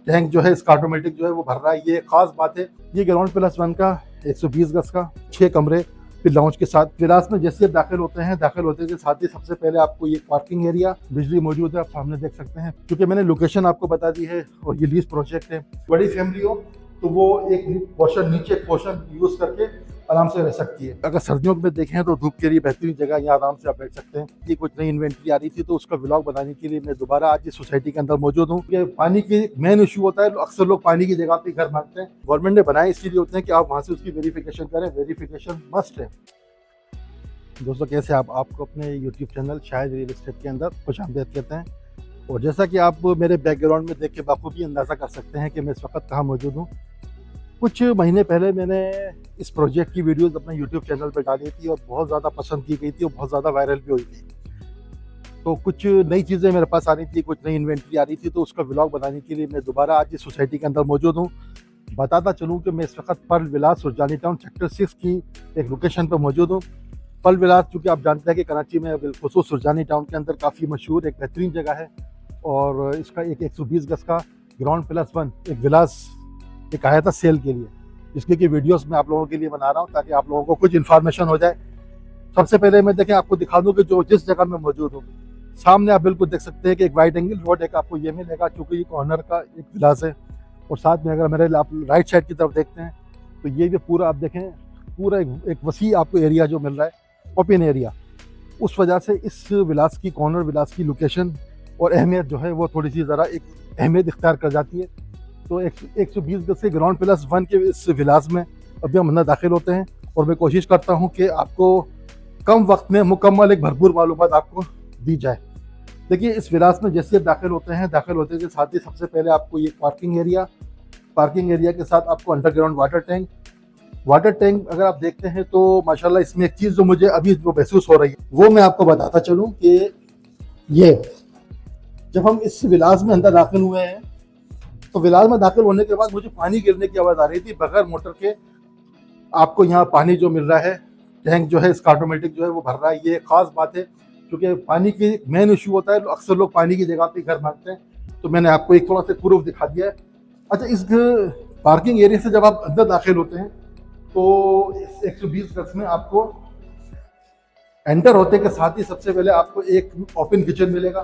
Tank जो है इसका ऑटोमेटिक जो है वो भर रहा है। ये खास बात है। ये ग्राउंड प्लस वन का 120 गज का 6 कमरे फिर लाउंज के साथ विलास में जैसे दाखिल होते के साथ ही सबसे पहले आपको ये पार्किंग एरिया, बिजली मौजूद है, आप सामने देख सकते हैं। क्योंकि मैंने लोकेशन आपको बता दी है और ये लीज प्रोजेक्ट है, बड़ी फैमिली हो तो वो एक पोर्शन नीचे पोर्शन यूज करके आराम से रह सकती है। अगर सर्दियों में देखें तो धूप के लिए बेहतरीन जगह, यहाँ आराम से आप बैठ सकते हैं। ये कुछ नई इन्वेंट्री आ रही थी तो उसका व्लॉग बनाने के लिए मैं दोबारा आज इस सोसाइटी के अंदर मौजूद हूँ। ये पानी की मेन इशू होता है, अक्सर लोग पानी की जगह पे घर मांगते हैं। गवर्नमेंट ने बनाए इसलिए होते हैं कि आप वहाँ से उसकी वेरिफिकेशन करें, वेरिफिकेशन मस्ट है। दोस्तों कैसे आपको अपने यूट्यूब चैनल शायद रियल एस्टेट के अंदर खुशामदीद कहते हैं। और जैसा कि आप मेरे बैकग्राउंड में देख के बखूबी अंदाज़ा कर सकते हैं कि मैं इस वक्त कहाँ मौजूद हूँ। कुछ महीने पहले मैंने इस प्रोजेक्ट की वीडियोस अपने यूट्यूब चैनल पर डाली थी और बहुत ज़्यादा पसंद की गई थी और बहुत ज़्यादा वायरल भी हुई थी। तो कुछ नई चीज़ें मेरे पास आ रही थी, कुछ नई इन्वेंट्री आ रही थी तो उसका व्लॉग बनाने के लिए मैं दोबारा आज इस सोसाइटी के अंदर मौजूद हूँ। बताता चलूँ कि मैं इस वक्त पर्ल विलास सुरजानी टाउन सेक्टर 6 की एक लोकेशन पर मौजूद हूँ। पर्ल विलास चूँकि आप जानते हैं कि कराची में बिलखुसूस सुरजानी टाउन के अंदर काफ़ी मशहूर एक बेहतरीन जगह है और इसका एक 120 गज का ग्राउंड प्लस वन एक विलास एक आया था सेल के लिए, जिसके कि वीडियोस मैं आप लोगों के लिए बना रहा हूँ ताकि आप लोगों को कुछ इन्फॉर्मेशन हो जाए। सबसे पहले मैं देखें आपको दिखा दूँ कि जो जिस जगह में मौजूद हूँ सामने आप बिल्कुल देख सकते हैं कि एक वाइड एंगल रोड एक आपको ये मिलेगा, चूँकि ये कॉर्नर का एक विलास है। और साथ में अगर मेरे आप राइट साइड की तरफ देखते हैं तो ये भी पूरा आप देखें पूरा एक वसी आपको एरिया जो मिल रहा है, ओपन एरिया। उस वजह से इस विलास की कॉर्नर विलास की लोकेशन और अहमियत जो है वो थोड़ी सी ज़रा एक अहमियत इख्तियार कर जाती है। तो 120 गज से ग्राउंड प्लस वन के इस विलास में अभी हम अंदर दाखिल होते हैं और मैं कोशिश करता हूँ कि आपको कम वक्त में मुकम्मल एक भरपूर मालूमात आपको दी जाए। देखिए इस विलास में जैसे दाखिल होते के साथ ही सबसे पहले आपको ये पार्किंग एरिया के साथ आपको अंडरग्राउंड वाटर टैंक अगर आप देखते हैं तो माशाल्लाह इसमें एक चीज़ जो मुझे अभी जो महसूस हो रही है वो मैं आपको बताता चलूँ कि ये जब हम इस विलास में अंदर दाखिल हुए हैं तो विलास में दाखिल होने के बाद मुझे पानी गिरने की आवाज़ आ रही थी बगैर मोटर के। आपको यहाँ पानी जो मिल रहा है, टैंक जो है इसका ऑटोमेटिक जो है वो भर रहा है। ये खास बात है क्योंकि पानी की मेन इशू होता है, अक्सर लोग पानी की जगह पे घर मांगते हैं। तो मैंने आपको एक थोड़ा सा प्रूफ दिखा दिया है। अच्छा, इस पार्किंग एरिया से जब आप अंदर दाखिल होते हैं तो इस 120 गज में आपको एंटर होते के साथ ही सबसे पहले आपको एक ओपन किचन मिलेगा।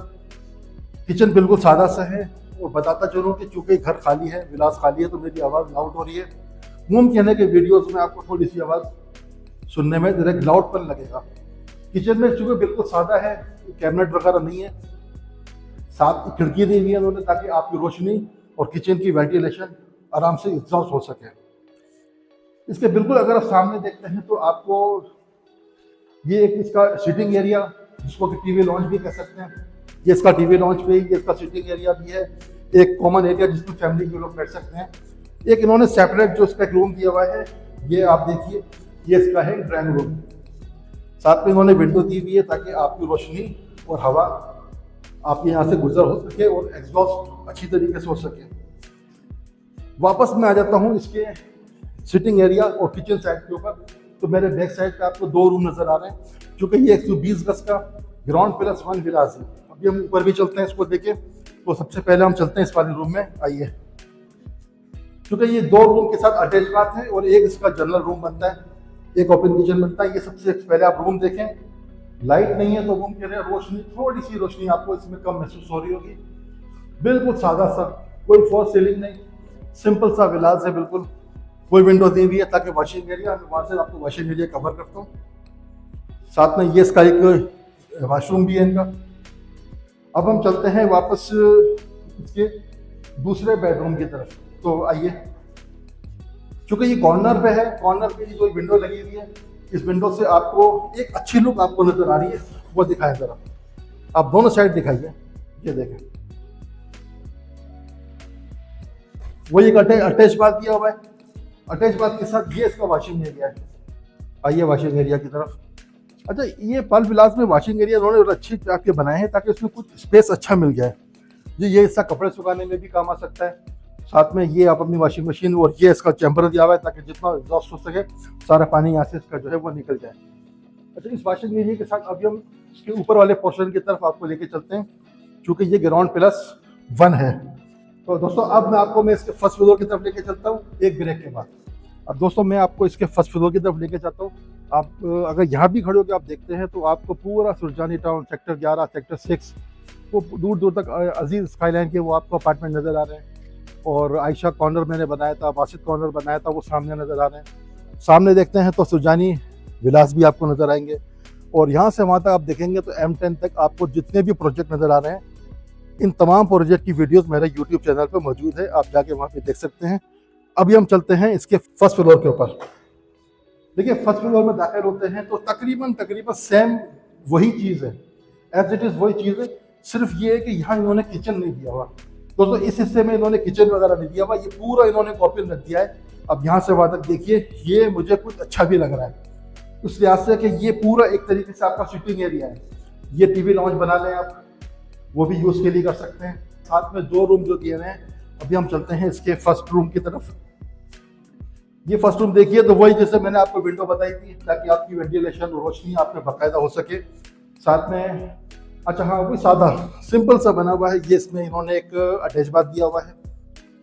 किचन बिल्कुल सादा सा है और बताता चलूँ कि चूंकि घर खाली है, विलास खाली है, तो मेरी आवाज़ लाउड हो रही है। मुमकिन है कि वीडियोस में आपको थोड़ी सी आवाज़ सुनने में डायरेक्ट लाउडपन लगेगा। किचन में चूंकि बिल्कुल सादा है, कैबिनेट वगैरह नहीं है, साथ खिड़की दी हुई है उन्होंने ताकि आपकी रोशनी और किचन की वेंटिलेशन आराम से एग्जॉस्ट हो सके। इसके बिल्कुल अगर आप सामने देखते हैं तो आपको ये एक इसका सिटिंग एरिया जिसको कि टीवी लॉन्च भी कह सकते हैं, ये इसका टीवी लॉन्च पे ये इसका सिटिंग एरिया भी है। एक कॉमन एरिया जिसमें फैमिली के लोग बैठ सकते हैं। एक इन्होंने सेपरेट जो इसका एक रूम दिया हुआ है, ये आप देखिए, ये इसका है ड्राइंग रूम। साथ में इन्होंने विंडो दी हुई है ताकि आपकी रोशनी और हवा आपके यहाँ से गुजर हो सके और एग्जॉस्ट अच्छी तरीके से हो सके। वापस मैं आ जाता हूँ इसके सिटिंग एरिया और किचन साइड के ऊपर। तो मेरे बैक साइड पे आपको 2 रूम नजर आ रहे हैं क्योंकि ये 120 गज का ग्राउंड प्लस वन विलास है। अभी हम ऊपर भी चलते हैं इसको देखें। तो सबसे पहले हम चलते हैं इस वाले रूम में, आइए। क्योंकि ये 2 रूम के साथ अटैच बात है और एक इसका जनरल रूम बनता है, एक ओपन किचन बनता है। ये सबसे पहले आप रूम देखें। लाइट नहीं है तो रूम के लिए रोशनी, थोड़ी सी रोशनी आपको इसमें कम महसूस हो रही होगी। बिल्कुल सादा सा, कोई फॉल सीलिंग नहीं, सिंपल सा विलास है बिल्कुल। कोई विंडो दी हुई है ताकि वॉशिंग एरिया, मैं वहाँ से आपको वॉशिंग एरिया कवर करता हूँ। साथ में ये इसका एक वॉशरूम भी है इनका। अब हम चलते हैं वापस इसके दूसरे बेडरूम की तरफ। तो आइए, चूंकि ये कॉर्नर पे है, कॉर्नर पे जो विंडो लगी हुई है, इस विंडो से आपको एक अच्छी लुक आपको नजर आ रही है, वो दिखाएं जरा। आप दोनों साइड दिखाइए, ये देखें, वो एक अटैच बाथ दिया हुआ है। अटैच बाथ के साथ ये इसका वॉशिंग एरिया है। आइए वॉशिंग एरिया की तरफ। अच्छा, ये पर्ल विलास में वॉशिंग एरिया उन्होंने अच्छी के बनाए हैं ताकि उसमें कुछ स्पेस अच्छा मिल जाए। जी, ये इसका कपड़े सुखाने में भी काम आ सकता है। साथ में ये आप अपनी वॉशिंग मशीन और ये इसका चैम्बर दिया हुआ है ताकि जितना एग्जॉस्ट हो सके सारा पानी यहाँ से इसका जो है वो निकल जाए। अच्छा, इस वॉशिंग एरिया के साथ अभी हम इसके ऊपर वाले पोर्शन की तरफ आपको लेके चलते हैं। चूँकि ये ग्राउंड प्लस वन है तो दोस्तों अब मैं इसके फर्स्ट फ्लोर की तरफ लेके चलता हूँ एक ब्रेक के बाद। अब दोस्तों मैं आपको इसके फर्स्ट फ्लोर की तरफ लेके जाता हूँ। आप अगर यहाँ भी खड़े होकर आप देखते हैं तो आपको पूरा सुरजानी टाउन, सेक्टर 11, सेक्टर 6, वो दूर दूर तक अजीज स्काईलाइन के वो आपको अपार्टमेंट नज़र आ रहे हैं। और आयशा कॉर्नर मैंने बनाया था, बासित कॉर्नर बनाया था, वो सामने नज़र आ रहे हैं। सामने देखते हैं तो सुरजानी विलास भी आपको नज़र आएंगे। और यहाँ से वहाँ तक आप देखेंगे तो M10 तक आपको जितने भी प्रोजेक्ट नज़र आ रहे हैं, इन तमाम प्रोजेक्ट की वीडियोस मेरे यूट्यूब चैनल पर मौजूद है, आप जाके वहाँ पे देख सकते हैं। अभी हम चलते हैं इसके फर्स्ट फ्लोर के ऊपर। देखिए फर्स्ट फ्लोर में दाखिल होते हैं तो तकरीबन सेम वही चीज़ है, एज इट इज़ वही चीज़ है। सिर्फ ये है कि यहाँ इन्होंने किचन नहीं दिया हुआ दोस्तों, इस हिस्से में इन्होंने किचन वगैरह नहीं दिया हुआ, ये पूरा इन्होंने कॉपी रख दिया है। अब यहाँ से वहाँ तक देखिए, ये मुझे कुछ अच्छा भी लग रहा है उस लिहाज से कि ये पूरा एक तरीके से आपका सिटिंग एरिया है। ये टीवी लॉन्च बना लें आप, वो भी यूज़ के लिए कर सकते हैं। साथ में 2 रूम जो दिए हुए हैं। अभी हम चलते हैं इसके फर्स्ट रूम की तरफ। ये फर्स्ट रूम देखिए तो वही जैसे मैंने आपको विंडो बताई थी, ताकि आपकी वेंटिलेशन रोशनी आपने बाकायदा हो सके। साथ में अच्छा हाँ, वही सादा सिंपल सा बना हुआ है। ये इसमें इन्होंने एक अटैच बाथ दिया हुआ है।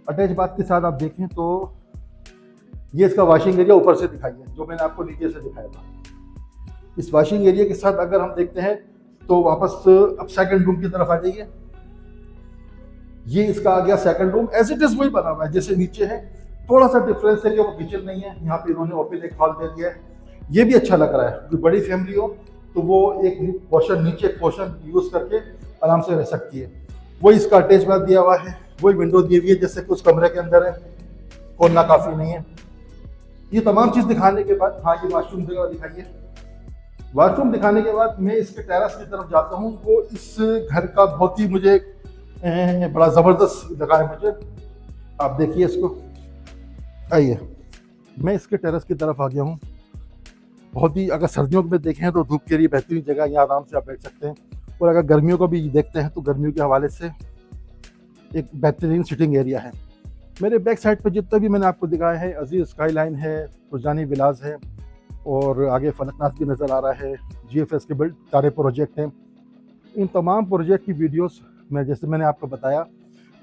अटैच बाथ के साथ आप देखें तो ये इसका वॉशिंग एरिया ऊपर से दिखाइए, जो मैंने आपको नीचे से दिखाया था। इस वॉशिंग एरिया के साथ अगर हम देखते हैं तो वापस अब सेकंड रूम की तरफ आ जाइए। ये इसका आ गया second room, as it is वही बना हुआ है जैसे नीचे है। थोड़ा सा डिफरेंस है कि वो किचन नहीं है, यहाँ पे इन्होंने ओपन एक हॉल दे दिया है। ये भी अच्छा लग रहा है, कोई बड़ी फैमिली हो तो वो एक पोर्शन नीचे एक पोर्शन यूज करके आराम से रह सकती है। वही इसका अटैच बाथ दिया हुआ है, वही विंडो दी हुई है जैसे कुछ कमरे के अंदर है, खोलना काफी नहीं है। ये तमाम चीज दिखाने के बाद हाँ, ये वाशरूम दिखाइए। वाशरूम दिखाने के बाद मैं इसके टेरेस की तरफ जाता हूँ। वो इस घर का बहुत ही मुझे बड़ा ज़बरदस्त लगा है मुझे। आप देखिए इसको, आइए मैं इसके टेरेस की तरफ आ गया हूँ। बहुत ही, अगर सर्दियों में देखें तो धूप के लिए बेहतरीन जगह, यहाँ आराम से आप बैठ सकते हैं। और अगर गर्मियों को भी देखते हैं तो गर्मियों के हवाले से एक बेहतरीन सिटिंग एरिया है। मेरे बैक साइड पर जितना भी मैंने आपको दिखाया है, अजीज स्काईलाइन है, सुरजानी विलास है, और आगे फलकनाथ भी नज़र आ रहा है। GFS के बिल्ड सारे प्रोजेक्ट हैं। इन तमाम प्रोजेक्ट की वीडियोस जैसे मैंने आपको बताया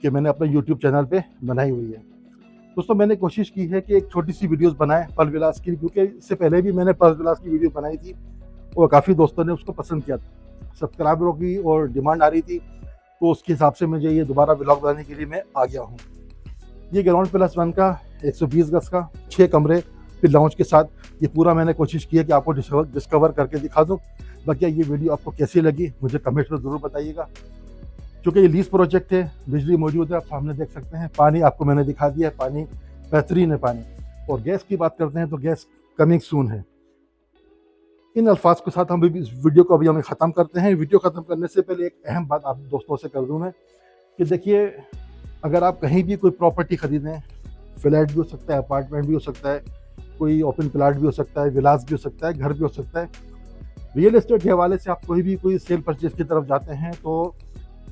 कि मैंने अपने यूट्यूब चैनल पे बनाई हुई है। दोस्तों मैंने कोशिश की है कि एक छोटी सी वीडियोस बनाएं पर्ल विलास की, क्योंकि इससे पहले भी मैंने पर्ल विलास की वीडियो बनाई थी और काफ़ी दोस्तों ने उसको पसंद किया था। सब्सक्राइबरों की और डिमांड आ रही थी, तो उसके हिसाब से मुझे ये दोबारा व्लॉग बनाने के लिए मैं आ गया हूँ। ये ग्राउंड प्लस 1 का 120 गज का 6 कमरे फिर लाउंज के साथ, ये पूरा मैंने कोशिश की है कि आपको डिस्कवर करके दिखा दूँ। बाकी ये वीडियो आपको कैसी लगी मुझे कमेंट में ज़रूर बताइएगा। क्योंकि ये लीज प्रोजेक्ट है, बिजली मौजूद है, आप सामने देख सकते हैं। पानी आपको मैंने दिखा दिया है, पानी बेहतरीन है पानी। और गैस की बात करते हैं तो गैस कमिंग सून है। इन अल्फाज के साथ हम इस वीडियो को अभी ख़त्म करते हैं। वीडियो ख़त्म करने से पहले एक अहम बात आप दोस्तों से कर दूँ मैं कि देखिए, अगर आप कहीं भी कोई प्रॉपर्टी ख़रीदें, फ्लैट भी हो सकता है, अपार्टमेंट भी हो सकता है, कोई ओपन प्लाट भी हो सकता है, विलास भी हो सकता है, घर भी हो सकता है, रियल एस्टेट के हवाले से आप कोई सेल परचेज की तरफ जाते हैं तो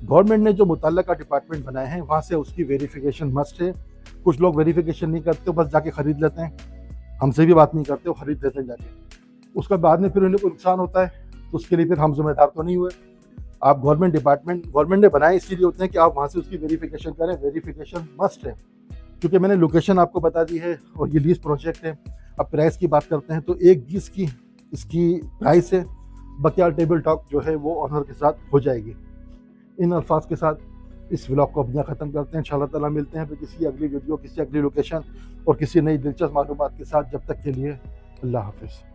गवर्नमेंट ने जो मुतल्लका डिपार्टमेंट बनाए हैं वहाँ से उसकी वेरिफिकेशन मस्ट है। कुछ लोग वेरिफिकेशन नहीं करते, बस जाके ख़रीद लेते हैं, हमसे भी बात नहीं करते, वो ख़रीद लेते हैं जाके। उसका बाद में फिर उन्हें कोई नुकसान होता है तो उसके लिए फिर हम जिम्मेदार तो नहीं हुए। आप गवर्नमेंट ने बनाए इसलिए होते हैं कि आप वहाँ से उसकी वेरिफिकेशन करें। वेरिफिकेशन मस्ट है, क्योंकि मैंने लोकेशन आपको बता दी है और ये लीज प्रोजेक्ट है। अब प्राइस की बात करते हैं तो 1/20 की इसकी प्राइस है। बकिया टेबल टॉक जो है वो ऑनर के साथ हो जाएगी। इन अल्फाज के साथ इस व्लॉग को अपना ख़त्म करते हैं। इंशाअल्लाह ताला मिलते हैं फिर किसी अगली वीडियो, किसी अगली लोकेशन और किसी नई दिलचस्प मालूमात के साथ। जब तक के लिए अल्लाह हाफ़िज़।